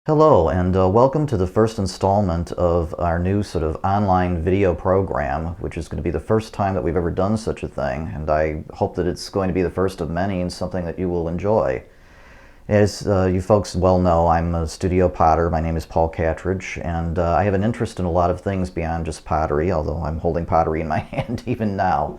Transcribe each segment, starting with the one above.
Hello, and welcome to the first installment of our new sort of online video program, which is going to be the first time that we've ever done such a thing, and I hope that it's going to be the first of many and something that you will enjoy. As you folks well know, I'm a studio potter. My name is Paul Katrich, and I have an interest in a lot of things beyond just pottery, although I'm holding pottery in my hand even now.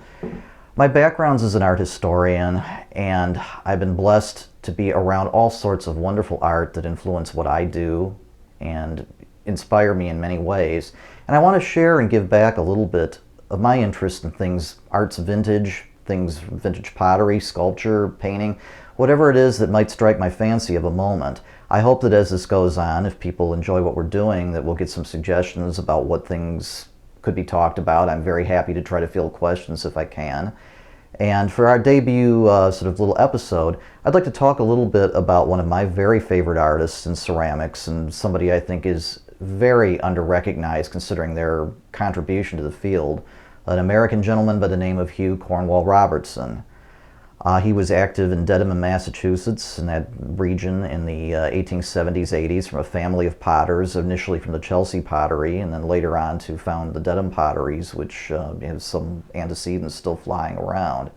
My background is as an art historian, and I've been blessed to be around all sorts of wonderful art that influence what I do and inspire me in many ways. And I want to share and give back a little bit of my interest in art's vintage, things vintage pottery, sculpture, painting, whatever it is that might strike my fancy of a moment. I hope that as this goes on, if people enjoy what we're doing, that we'll get some suggestions about what things could be talked about. I'm very happy to try to field questions if I can. And for our debut sort of little episode, I'd like to talk a little bit about one of my very favorite artists in ceramics, and somebody I think is very under-recognized considering their contribution to the field, an American gentleman by the name of Hugh Cornwall Robertson. He was active in Dedham, Massachusetts, in that region in the 1870s, 80s, from a family of potters, initially from the Chelsea Pottery, and then later on to found the Dedham Potteries, which have some antecedents still flying around.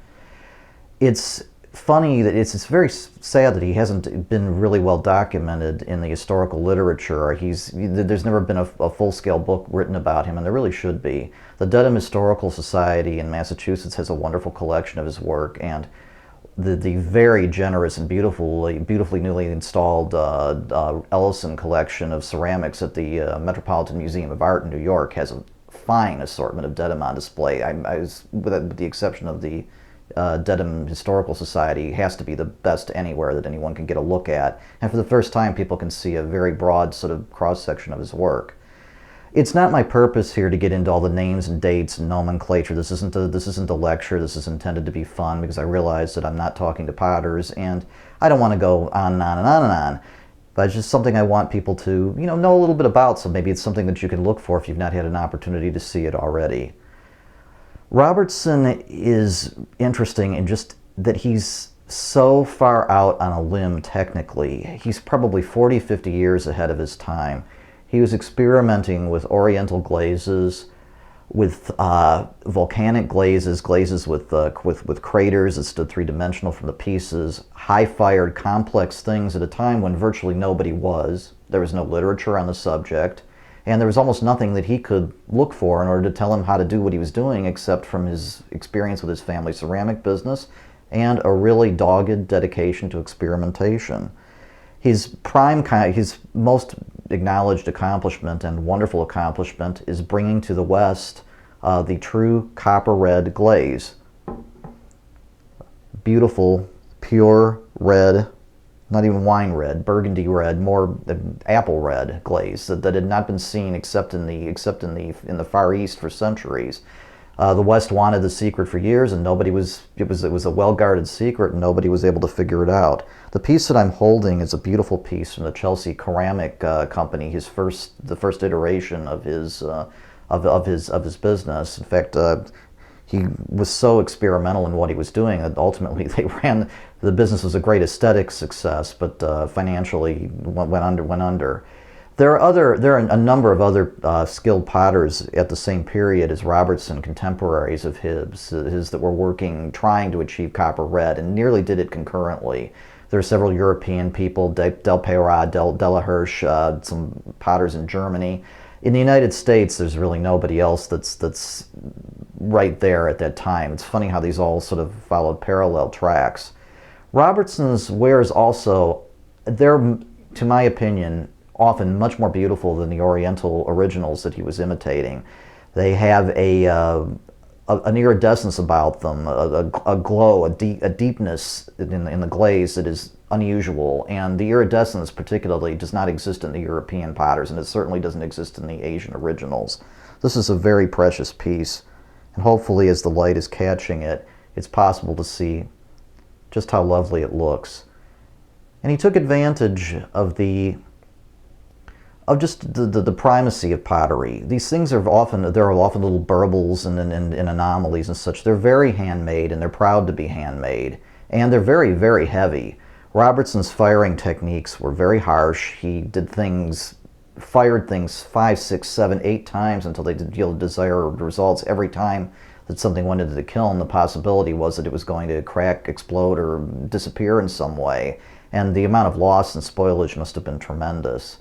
It's funny that it's very sad that he hasn't been really well documented in the historical literature. There's never been a full-scale book written about him, and there really should be. The Dedham Historical Society in Massachusetts has a wonderful collection of his work, and the very generous and beautifully newly installed Ellison Collection of ceramics at the Metropolitan Museum of Art in New York has a fine assortment of Dedham on display. With the exception of the Dedham Historical Society, has to be the best anywhere that anyone can get a look at. And for the first time, people can see a very broad sort of cross-section of his work. It's not my purpose here to get into all the names and dates and nomenclature. This isn't a lecture. This is intended to be fun because I realize that I'm not talking to potters, and I don't want to go on and on and on and on. But it's just something I want people to, know a little bit about, so maybe it's something that you can look for if you've not had an opportunity to see it already. Robertson is interesting in just that he's so far out on a limb technically. He's probably 40, 50 years ahead of his time. He was experimenting with oriental glazes, with volcanic glazes with craters that stood three-dimensional from the pieces, high-fired, complex things at a time when virtually nobody was. There was no literature on the subject, and there was almost nothing that he could look for in order to tell him how to do what he was doing, except from his experience with his family ceramic business and a really dogged dedication to experimentation. His most acknowledged accomplishment and wonderful accomplishment is bringing to the West the true copper red glaze. Beautiful, pure red, not even wine red, burgundy red, more apple red glaze that had not been seen except in the Far East for centuries. The West wanted the secret for years, and it was a well-guarded secret, and nobody was able to figure it out. The piece that I'm holding is a beautiful piece from the Chelsea Keramic Company, the first iteration of his business. In fact, he was so experimental in what he was doing that ultimately the business was a great aesthetic success, but financially went under. There are a number of other skilled potters at the same period as Robertson, contemporaries of his that were trying to achieve copper red, and nearly did it concurrently. There are several European people, Del Peyrade, Della Hirsch, some potters in Germany. In the United States, there's really nobody else that's right there at that time. It's funny how these all sort of followed parallel tracks. Robertson's wares also, they're, to my opinion, often much more beautiful than the Oriental originals that he was imitating. They have an iridescence about them, a glow, a deepness in the glaze that is unusual, and the iridescence particularly does not exist in the European potters, and it certainly doesn't exist in the Asian originals. This is a very precious piece, and hopefully as the light is catching it, it's possible to see just how lovely it looks. And he took advantage of just the primacy of pottery. These things there are often little burbles and anomalies and such. They're very handmade, and they're proud to be handmade, and they're very, very heavy. Robertson's firing techniques were very harsh. He fired things 5, 6, 7, 8 times until they did yield desired results. Every time that something went into the kiln, the possibility was that it was going to crack, explode, or disappear in some way. And the amount of loss and spoilage must have been tremendous.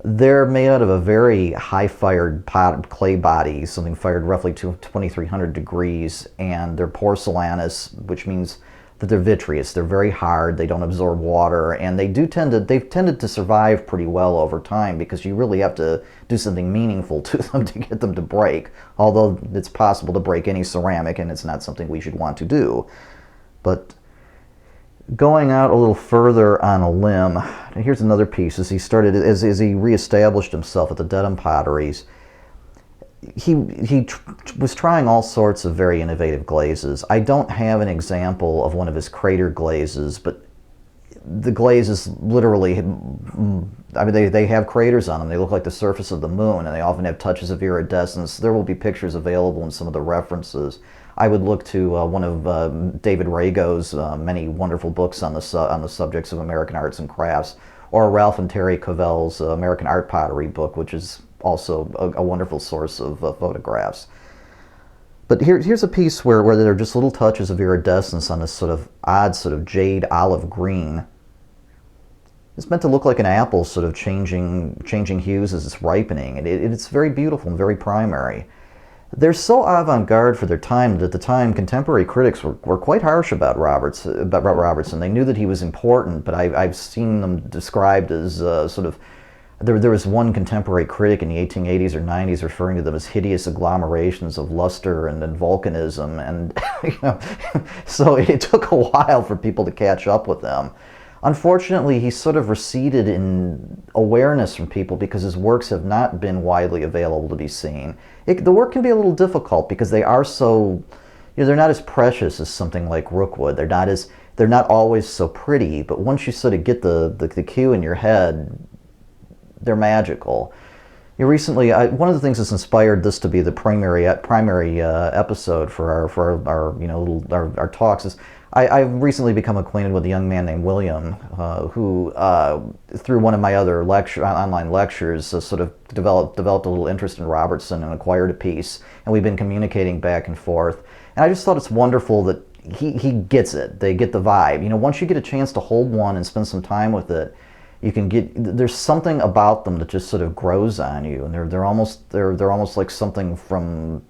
They're made out of a very high-fired clay body, something fired roughly to 2,300 degrees, and they're porcelainous, which means that they're vitreous. They're very hard, they don't absorb water, and they've tended to survive pretty well over time because you really have to do something meaningful to them to get them to break, although it's possible to break any ceramic, and it's not something we should want to do. But going out a little further on a limb, here's another piece. As he reestablished himself at the Dedham Potteries, he was trying all sorts of very innovative glazes. I don't have an example of one of his crater glazes, but the glazes literally, I mean, they have craters on them. They look like the surface of the moon, and they often have touches of iridescence. There will be pictures available in some of the references. I would look to one of David Rago's many wonderful books on the subjects of American arts and crafts, or Ralph and Terry Covell's American Art Pottery book, which is also a wonderful source of photographs. But here's a piece where there are just little touches of iridescence on this sort of odd sort of jade olive green. It's meant to look like an apple sort of changing hues as it's ripening. It's very beautiful and very primary. They're so avant-garde for their time that at the time contemporary critics were quite harsh about Robertson. They knew that he was important, but I've seen them described as sort of... There was one contemporary critic in the 1880s or 90s referring to them as hideous agglomerations of luster and volcanism, and you know, so it took a while for people to catch up with them. Unfortunately, he sort of receded in awareness from people because his works have not been widely available to be seen. The work can be a little difficult because they are so, they're not as precious as something like Rookwood. They're not always so pretty, but once you sort of get the cue in your head, they're magical. Recently, one of the things that's inspired this to be the primary episode for our talks is I've recently become acquainted with a young man named William who through one of my other online lectures sort of developed a little interest in Robertson and acquired a piece, and we've been communicating back and forth. And I just thought it's wonderful that he gets it. They get the vibe. Once you get a chance to hold one and spend some time with it, there's something about them that just sort of grows on you, and they're almost like something from,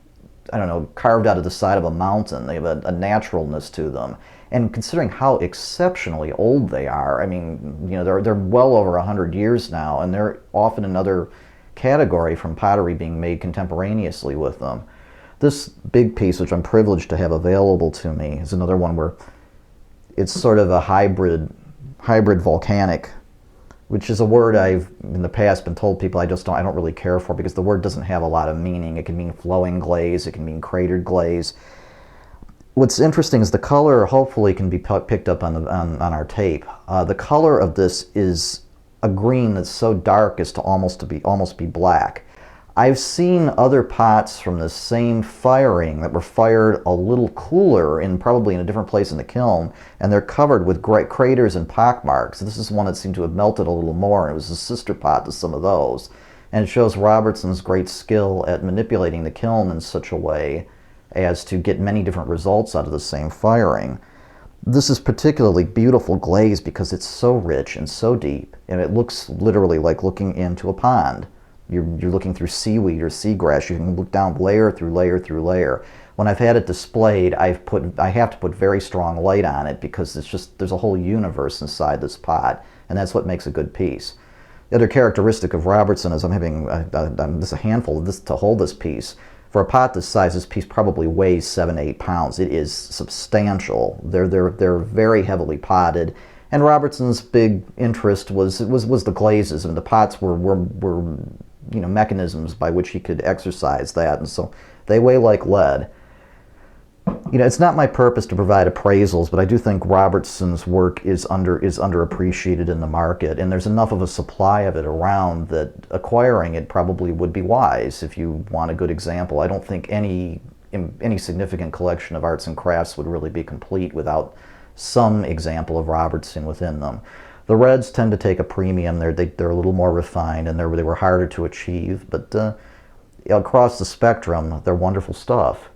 I don't know, carved out of the side of a mountain. They have a naturalness to them, and considering how exceptionally old they are, I mean, they're well over 100 years now, and they're often another category from pottery being made contemporaneously with them. This big piece, which I'm privileged to have available to me, is another one where it's sort of a hybrid volcanic, which is a word I've in the past been told people I don't really care for because the word doesn't have a lot of meaning. It can mean flowing glaze, it can mean cratered glaze. What's interesting is the color hopefully can be picked up on our tape. The color of this is a green that's so dark as to almost be black. I've seen other pots from the same firing that were fired a little cooler, probably in a different place in the kiln, and they're covered with great craters and pockmarks. This is one that seemed to have melted a little more, and it was a sister pot to some of those. And it shows Robertson's great skill at manipulating the kiln in such a way as to get many different results out of the same firing. This is particularly beautiful glaze because it's so rich and so deep, and it looks literally like looking into a pond. You're looking through seaweed or seagrass. You can look down layer through layer through layer. When I've had it displayed, I have to put very strong light on it because there's a whole universe inside this pot, and that's what makes a good piece. The other characteristic of Robertson is I'm having just a handful of this to hold this piece. For a pot this size, this piece probably weighs 7-8 pounds. It is substantial. They're very heavily potted. And Robertson's big interest was the glazes, and the pots were mechanisms by which he could exercise that, and so they weigh like lead. It's not my purpose to provide appraisals, but I do think Robertson's work is underappreciated in the market, and there's enough of a supply of it around that acquiring it probably would be wise if you want a good example. I don't think any significant collection of arts and crafts would really be complete without some example of Robertson within them. The reds tend to take a premium. They're a little more refined, and they were harder to achieve, but across the spectrum, they're wonderful stuff.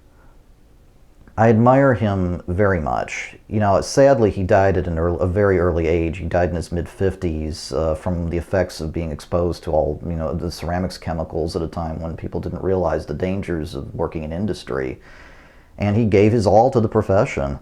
I admire him very much. You know, sadly, he died at a very early age. He died in his mid-50s from the effects of being exposed to all, you know, the ceramics chemicals at a time when people didn't realize the dangers of working in industry. And he gave his all to the profession.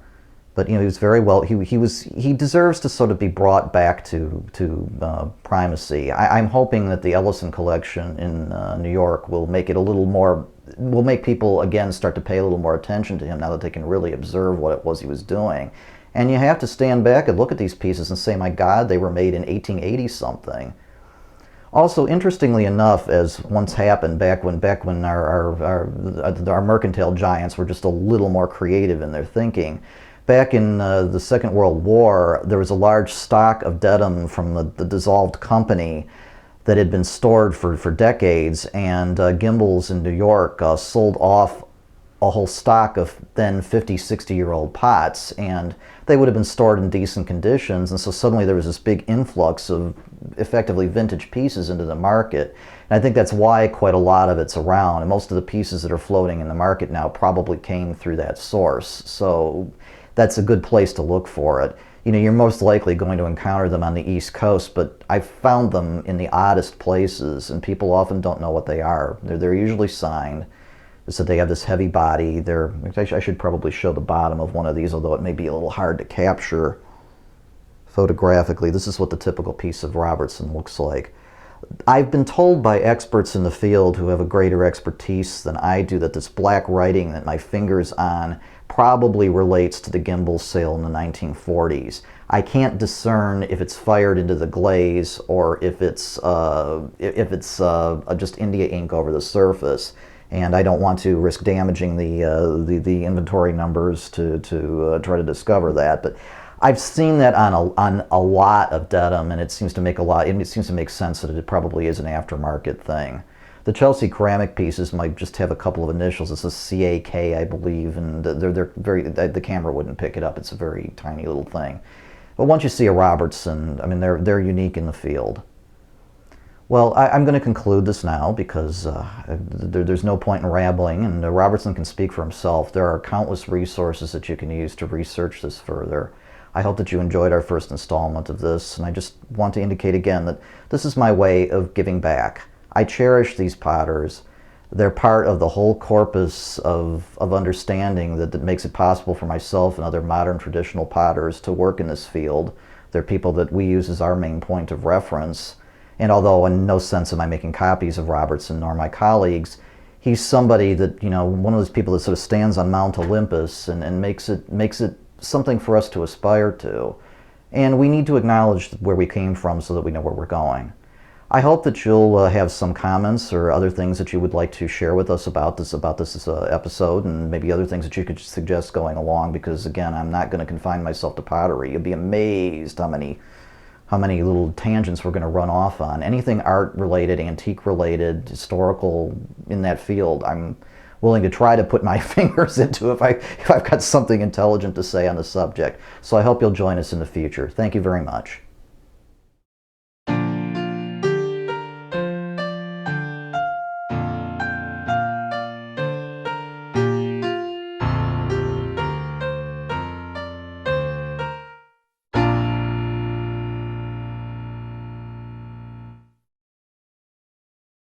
But, you know, he was very well, he deserves to sort of be brought back to primacy. I'm hoping that the Ellison Collection in New York will make it a little more, will make people again start to pay a little more attention to him now that they can really observe what it was he was doing. And you have to stand back and look at these pieces and say, my God, they were made in 1880 something. Also, interestingly enough, as once happened back when our mercantile giants were just a little more creative in their thinking, back in the Second World War, there was a large stock of Dedham from the dissolved company that had been stored for decades, and Gimbel's in New York sold off a whole stock of then 50, 60-year-old pots, and they would have been stored in decent conditions, and so suddenly there was this big influx of effectively vintage pieces into the market. And I think that's why quite a lot of it's around, and most of the pieces that are floating in the market now probably came through that source. So that's a good place to look for it. You know, you're most likely going to encounter them on the East Coast, but I've found them in the oddest places, and people often don't know what they are. They're usually signed, so they have this heavy body. I should probably show the bottom of one of these, although it may be a little hard to capture photographically. This is what the typical piece of Robertson looks like. I've been told by experts in the field who have a greater expertise than I do that this black writing that my finger's on probably relates to the Gimbel sale in the 1940s. I can't discern if it's fired into the glaze or if it's just India ink over the surface, and I don't want to risk damaging the inventory numbers to try to discover that. But I've seen that on a lot of Dedham, and it seems to make sense that it probably is an aftermarket thing. The Chelsea Keramic pieces might just have a couple of initials. It's a CAK, I believe, and they're very, the camera wouldn't pick it up. It's a very tiny little thing. But once you see a Robertson, I mean, they're unique in the field. Well, I'm going to conclude this now because there's no point in rambling, and Robertson can speak for himself. There are countless resources that you can use to research this further. I hope that you enjoyed our first installment of this, and I just want to indicate again that this is my way of giving back. I cherish these potters. They're part of the whole corpus of understanding that makes it possible for myself and other modern traditional potters to work in this field. They're people that we use as our main point of reference. And although in no sense am I making copies of Robertson nor my colleagues, he's somebody that, you know, one of those people that sort of stands on Mount Olympus and makes it something for us to aspire to. And we need to acknowledge where we came from so that we know where we're going. I hope that you'll have some comments or other things that you would like to share with us about this episode, and maybe other things that you could suggest going along, because again, I'm not going to confine myself to pottery. You'll be amazed how many little tangents we're going to run off on. Anything art related, antique related, historical in that field, I'm willing to try to put my fingers into if I've got something intelligent to say on the subject. So I hope you'll join us in the future. Thank you very much.